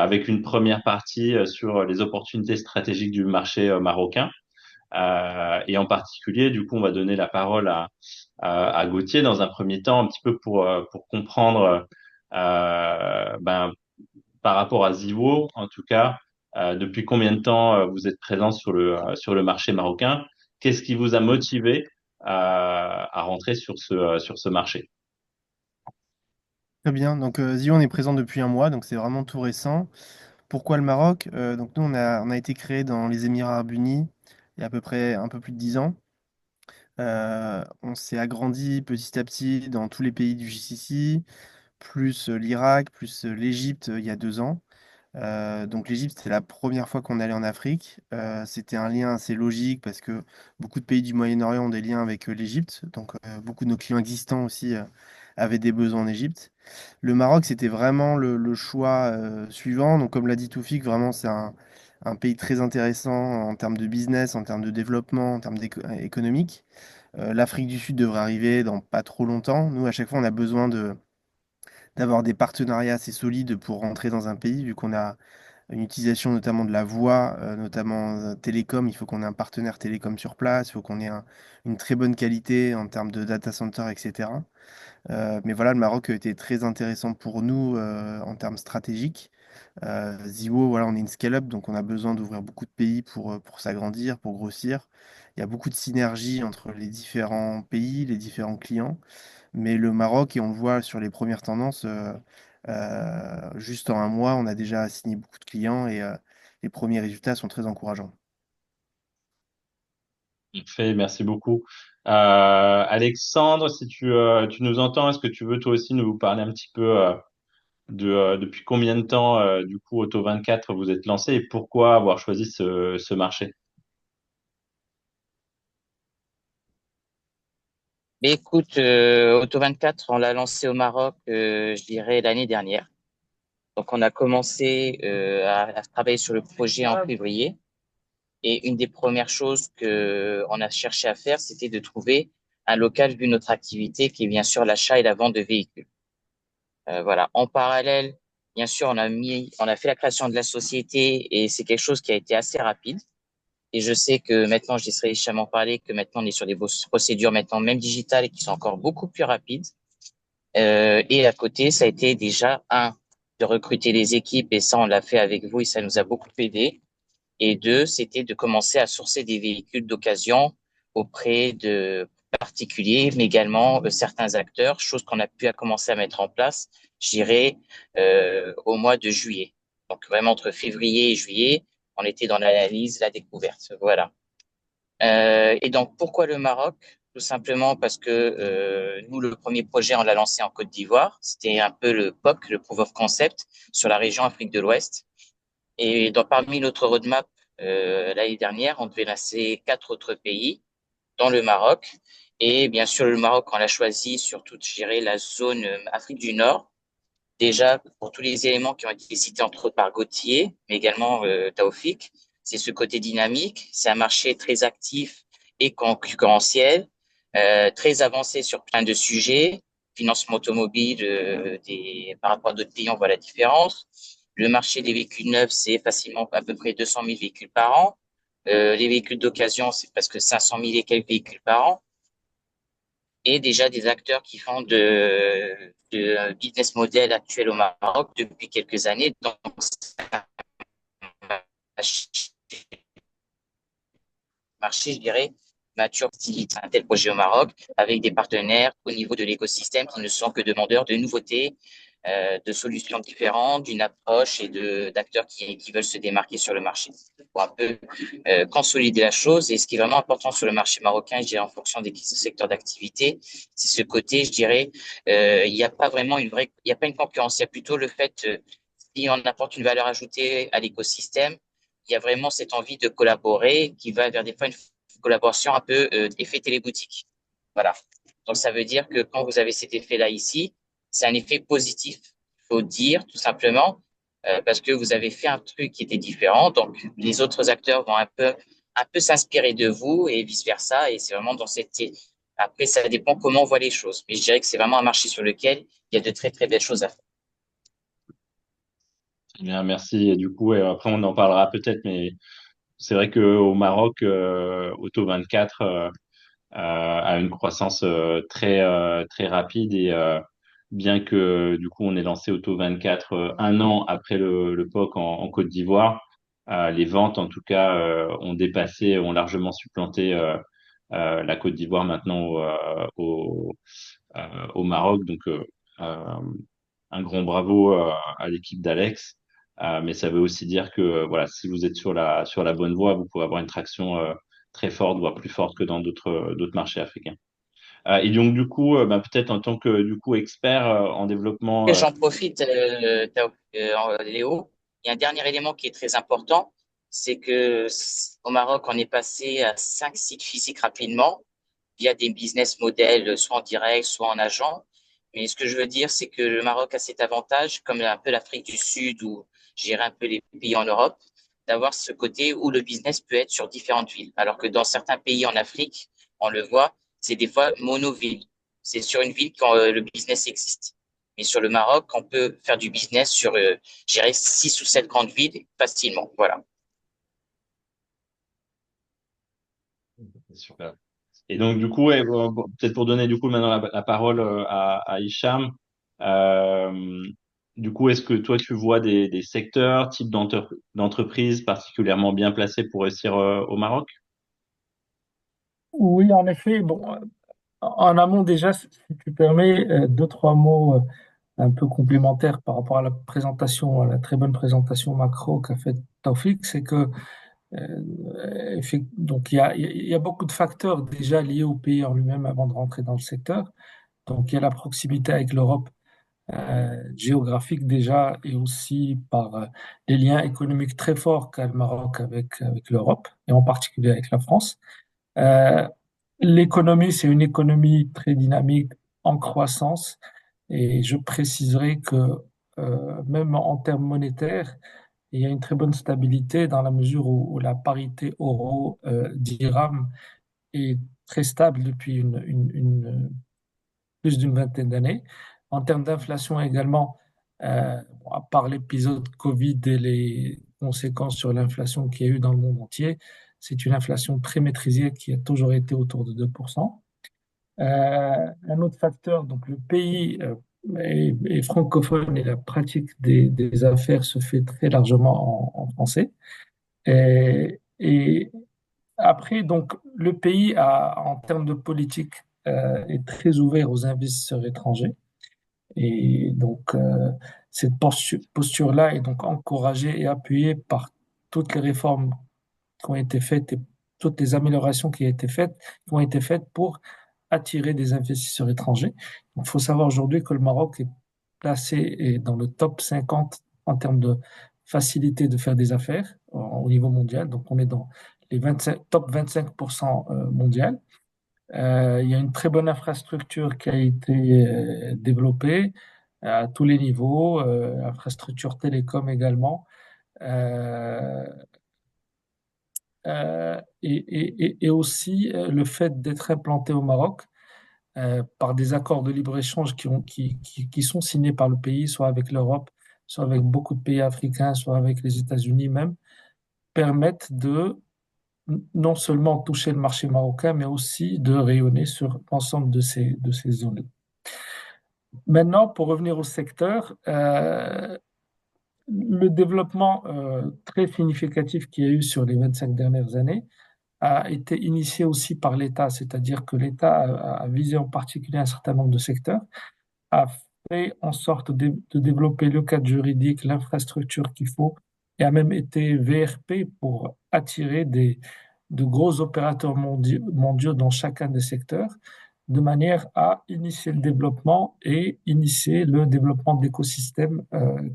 avec une première partie sur les opportunités stratégiques du marché marocain. Et en particulier, du coup, on va donner la parole à Gauthier dans un premier temps, un petit peu pour comprendre, ben, par rapport à Zivo, en tout cas, depuis combien de temps vous êtes présent sur le marché marocain? Qu'est-ce qui vous a motivé à rentrer sur ce marché? Très bien. Donc, Zio, on est présent depuis un mois, donc c'est vraiment tout récent. Pourquoi le Maroc? Donc, nous, on a été créé dans les Émirats Arabes Unis il y a à peu près un peu plus de 10 ans. On s'est agrandi petit à petit dans tous les pays du GCC, plus l'Irak, plus l'Égypte il y a 2 ans. Donc l'Égypte, c'était la première fois qu'on allait en Afrique. C'était un lien assez logique parce que beaucoup de pays du Moyen-Orient ont des liens avec l'Égypte. Donc beaucoup de nos clients existants aussi avaient des besoins en Égypte. Le Maroc, c'était vraiment le choix suivant. Donc comme l'a dit Toufik, vraiment c'est un pays très intéressant en termes de business, en termes de développement, en termes économiques. L'Afrique du Sud devrait arriver dans pas trop longtemps. Nous, à chaque fois, on a besoin d'avoir des partenariats assez solides pour rentrer dans un pays, vu qu'on a une utilisation notamment de la voix, notamment télécom. Il faut qu'on ait un partenaire télécom sur place, il faut qu'on ait une très bonne qualité en termes de data center, etc. Mais voilà, le Maroc était très intéressant pour nous en termes stratégiques. Ziwo, voilà, on est une scale-up, donc on a besoin d'ouvrir beaucoup de pays pour s'agrandir, pour grossir. Il y a beaucoup de synergie entre les différents pays, les différents clients. Mais le Maroc, et on le voit sur les premières tendances, juste en un mois, on a déjà signé beaucoup de clients et les premiers résultats sont très encourageants. Parfait, merci beaucoup. Alexandre, si tu nous entends, est-ce que tu veux toi aussi nous parler un petit peu depuis combien de temps, du coup, Auto24 vous êtes lancé et pourquoi avoir choisi ce marché? Mais écoute, Auto24, on l'a lancé au Maroc, je dirais, l'année dernière. Donc, on a commencé à travailler sur le projet en février. Et une des premières choses que on a cherché à faire, c'était de trouver un local vu notre activité, qui est bien sûr l'achat et la vente de véhicules. Voilà. En parallèle, bien sûr, on a fait la création de la société et c'est quelque chose qui a été assez rapide. Et je sais que maintenant, je laisserai récemment parler que maintenant, on est sur des procédures maintenant même digitales et qui sont encore beaucoup plus rapides. Et à côté, ça a été déjà de recruter les équipes et ça, on l'a fait avec vous et ça nous a beaucoup aidé. Et deux, c'était de commencer à sourcer des véhicules d'occasion auprès de particuliers, mais également certains acteurs, chose qu'on a pu à commencer à mettre en place, je dirais, au mois de juillet. Donc vraiment entre février et juillet, on était dans l'analyse, la découverte. Voilà. Et donc pourquoi le Maroc? Tout simplement parce que nous, le premier projet, on l'a lancé en Côte d'Ivoire. C'était un peu le POC, le Proof of Concept, sur la région Afrique de l'Ouest. Et parmi notre roadmap, l'année dernière, on devait lancer 4 autres pays, dont le Maroc. Et bien sûr, le Maroc, on l'a choisi sur toute, je dirais, la zone Afrique du Nord. Déjà, pour tous les éléments qui ont été cités entre autres par Gauthier, mais également Taoufik, c'est ce côté dynamique. C'est un marché très actif et concurrentiel, très avancé sur plein de sujets. Financement automobile, par rapport à d'autres pays, on voit la différence. Le marché des véhicules neufs, c'est facilement à peu près 200 000 véhicules par an. Les véhicules d'occasion, c'est presque 500 000 et quelques véhicules par an. Et déjà des acteurs qui font de business model actuel au Maroc depuis quelques années. Donc, marché, je dirais, mature un tel projet au Maroc avec des partenaires au niveau de l'écosystème qui ne sont que demandeurs de nouveautés, de solutions différentes, d'une approche et d'acteurs qui veulent se démarquer sur le marché pour un peu consolider la chose. Et ce qui est vraiment important sur le marché marocain, je dirais en fonction des secteurs d'activité, c'est ce côté, je dirais, il n'y a pas vraiment il n'y a pas une concurrence, il y a plutôt le fait, si on apporte une valeur ajoutée à l'écosystème, il y a vraiment cette envie de collaborer qui va vers des fois une collaboration un peu effet téléboutique. Voilà. Donc, ça veut dire que quand vous avez cet effet-là ici, c'est un effet positif, il faut dire tout simplement, parce que vous avez fait un truc qui était différent. Donc, les autres acteurs vont un peu s'inspirer de vous et vice-versa. Et c'est vraiment dans cette... Après, ça dépend comment on voit les choses. Mais je dirais que c'est vraiment un marché sur lequel il y a de très, très belles choses à faire. Bien, merci. Et du coup, après, on en parlera peut-être, mais c'est vrai qu'au Maroc, Auto 24 a une croissance très rapide et bien que du coup on ait lancé Auto 24 un an après le POC en Côte d'Ivoire, les ventes en tout cas ont largement supplanté la Côte d'Ivoire maintenant au Maroc. Donc euh, un grand bravo à l'équipe d'Alex. Mais ça veut aussi dire que voilà, si vous êtes sur la bonne voie, vous pouvez avoir une traction très forte, voire plus forte que dans d'autres marchés africains. Et donc du coup, peut-être en tant que du coup expert en développement. Et j'en profite, Léo. Il y a un dernier élément qui est très important, c'est que au Maroc, on est passé à 5 sites physiques rapidement via des business models, soit en direct, soit en agent. Mais ce que je veux dire, c'est que le Maroc a cet avantage, comme un peu l'Afrique du Sud ou j'irais un peu les pays en Europe, d'avoir ce côté où le business peut être sur différentes villes. Alors que dans certains pays en Afrique, on le voit, c'est des fois monoville. C'est sur une ville quand le business existe. Mais sur le Maroc, on peut faire du business sur, j'irais, 6 ou 7 grandes villes facilement. Voilà. Super. Et donc du coup, ouais, peut-être pour donner du coup maintenant la parole à Hicham. euh, du coup, est-ce que toi tu vois des secteurs, types d'entreprises particulièrement bien placés pour réussir au Maroc? Oui, en effet. Bon, en amont déjà, si tu permets, deux, trois mots un peu complémentaires par rapport à la présentation, à la très bonne présentation macro qu'a fait Taufik, c'est que donc il y a beaucoup de facteurs déjà liés au pays en lui-même avant de rentrer dans le secteur. Donc il y a la proximité avec l'Europe géographique déjà et aussi par les liens économiques très forts qu'a le Maroc avec l'Europe et en particulier avec la France. Euh, L'économie, c'est une économie très dynamique, en croissance, et je préciserai que même en termes monétaires, il y a une très bonne stabilité dans la mesure où la parité euro-dirham est très stable depuis plus d'une vingtaine d'années. En termes d'inflation également, bon, à part l'épisode Covid et les conséquences sur l'inflation qu'il y a eu dans le monde entier, c'est une inflation très maîtrisée qui a toujours été autour de 2%. Un autre facteur, donc le pays est francophone et la pratique des affaires se fait très largement en français. Et après, donc, le pays en termes de politique, est très ouvert aux investisseurs étrangers. Et donc, cette posture-là est donc encouragée et appuyée par toutes les réformes qui ont été faites et toutes les améliorations qui ont été faites pour attirer des investisseurs étrangers. Donc, il faut savoir aujourd'hui que le Maroc est placé dans le top 50 en termes de facilité de faire des affaires au niveau mondial. Donc, on est dans les 25, top 25% mondial. Il y a une très bonne infrastructure qui a été développée à tous les niveaux, infrastructure télécom également. Euh, et aussi le fait d'être implanté au Maroc par des accords de libre-échange qui sont signés par le pays, soit avec l'Europe, soit avec beaucoup de pays africains, soit avec les États-Unis même, permettent de non seulement toucher le marché marocain, mais aussi de rayonner sur l'ensemble de ces zones. Maintenant, pour revenir au secteur, le développement très significatif qu'il y a eu sur les 25 dernières années a été initié aussi par l'État, c'est-à-dire que l'État a visé en particulier un certain nombre de secteurs, a fait en sorte de développer le cadre juridique, l'infrastructure qu'il faut, et a même été VRP pour attirer de gros opérateurs mondiaux dans chacun des secteurs, de manière à initier le développement et initier le développement d'écosystèmes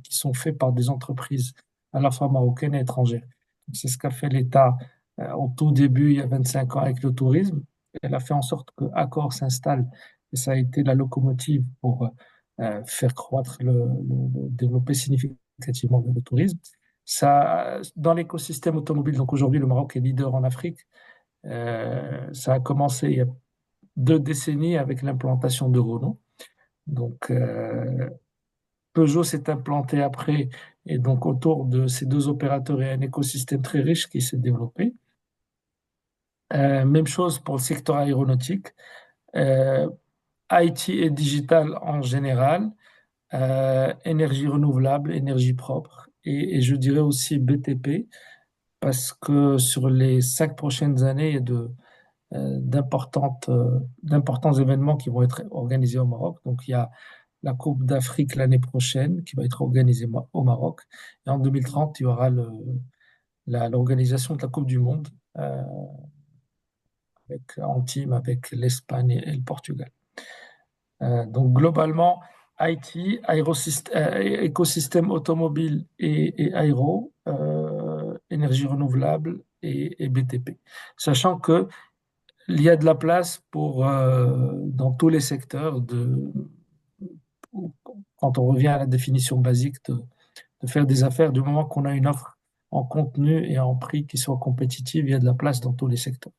qui sont faits par des entreprises à la fois marocaines et étrangères. C'est ce qu'a fait l'État au tout début, il y a 25 ans, avec le tourisme. Elle a fait en sorte que Accor s'installe et ça a été la locomotive pour faire croître développer significativement le tourisme. Ça, dans l'écosystème automobile, donc aujourd'hui le Maroc est leader en Afrique. Ça a commencé il y a 2 décennies avec l'implantation de Renault. Donc Peugeot s'est implanté après, et donc autour de ces deux opérateurs, il y a un écosystème très riche qui s'est développé. Même chose pour le secteur aéronautique, euh, IT et digital en général, énergie renouvelable, énergie propre, et je dirais aussi BTP, parce que sur les 5 prochaines années, il y a d'importants événements qui vont être organisés au Maroc. Donc, il y a la Coupe d'Afrique l'année prochaine qui va être organisée au Maroc. Et en 2030, il y aura l'organisation de la Coupe du Monde en team avec l'Espagne et le Portugal. Donc, globalement, IT, écosystème automobile et aéro, énergie renouvelable et BTP. Sachant que il y a de la place dans tous les secteurs quand on revient à la définition basique de faire des affaires, du moment qu'on a une offre en contenu et en prix qui soit compétitive, il y a de la place dans tous les secteurs.